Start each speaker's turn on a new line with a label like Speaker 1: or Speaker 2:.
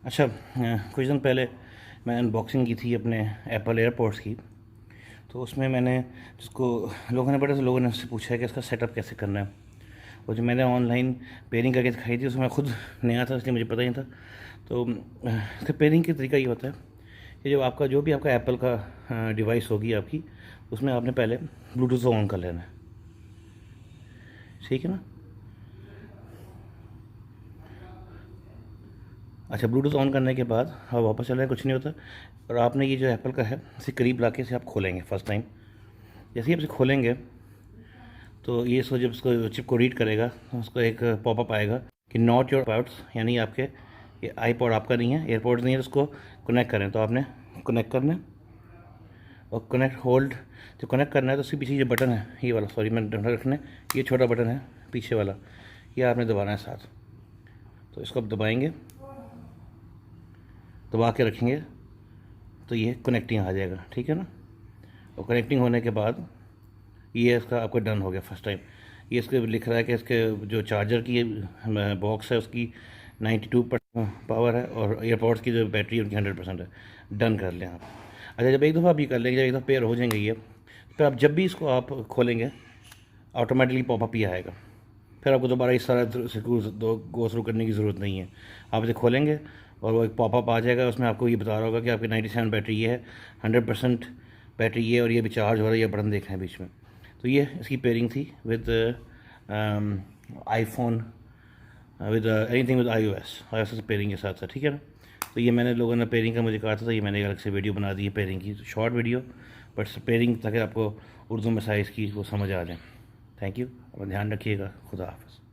Speaker 1: अच्छा, कुछ दिन पहले मैं अनबॉक्सिंग की थी अपने एप्पल एयरपॉड्स की। तो उसमें मैंने जिसको लोगों ने बड़े से लोगों ने उससे पूछा है कि इसका सेटअप कैसे करना है। और जो मैंने ऑनलाइन पेयरिंग करके दिखाई थी उसमें मैं खुद नया था, इसलिए मुझे पता ही नहीं था। तो इसका पेयरिंग का तरीका ये होता है कि जो आपका जो भी आपका एप्पल का डिवाइस होगी आपकी, उसमें आपने पहले ब्लूटूथ ऑन कर लेना है, ठीक है ना। अच्छा, ब्लूटूथ ऑन करने के बाद हाँ वापस चले कुछ नहीं होता। और आपने ये जो एप्पल का है इसे करीब ला के इसे आप खोलेंगे फर्स्ट टाइम। जैसे ही आप इसे खोलेंगे तो ये इसको जब इसको चिप को रीड करेगा तो उसको एक पॉपअप आएगा कि नॉट योर पॉड्स, यानी आपके ये आईपॉड आपका नहीं है, एयरपॉड्स नहीं है, उसको कनेक्ट करें। तो आपने कनेक्ट करना है और कनेक्ट होल्ड जो कनेक्ट करना है तो उसके पीछे ये बटन है, ये वाला, सॉरी मैंने ढंग रखने, ये छोटा बटन है पीछे वाला, ये आपने दबाना है साथ। तो इसको आप दबाएंगे, दबा के रखेंगे तो ये कनेक्टिंग आ जाएगा, ठीक है ना। और कनेक्टिंग होने के बाद ये इसका आपका डन हो गया फर्स्ट टाइम। ये इसके लिख रहा है कि इसके जो चार्जर की बॉक्स है उसकी 92% पावर है और एयरपॉड्स की जो बैटरी है उनकी 100% है। डन कर लें आप। अच्छा, जब एक दफ़ा आप ये कर लेंगे, जब एक दफ़ा पेयर हो जाएंगे ये, फिर आप जब भी इसको आप खोलेंगे ऑटोमेटिकली पॉपअप ही आएगा। फिर आपको दोबारा इस सारा गो थ्रू करने की ज़रूरत नहीं है। आप इसे खोलेंगे और वो एक पॉपअप आ जाएगा, उसमें आपको ये बता रहा होगा कि आपकी 97 बैटरी ये है, 100% बैटरी ये, और ये भी चार्ज हो रहा है, ये बटन देख रहे हैं बीच में। तो ये इसकी पेयरिंग थी with iPhone, with anything with iOS से पेयरिंग के साथ साथ, ठीक है ना। तो ये मैंने लोगों ने पेयरिंग का मुझे कहा था, तो ये मैंने एक अलग से वीडियो बना दी है पेयरिंग की, शॉर्ट वीडियो, बट पेयरिंग ताकि आपको उर्दू में साइज़ की वो समझ आ जाए। थैंक यू, अपना ध्यान रखिएगा, खुदा हाफ़िज़।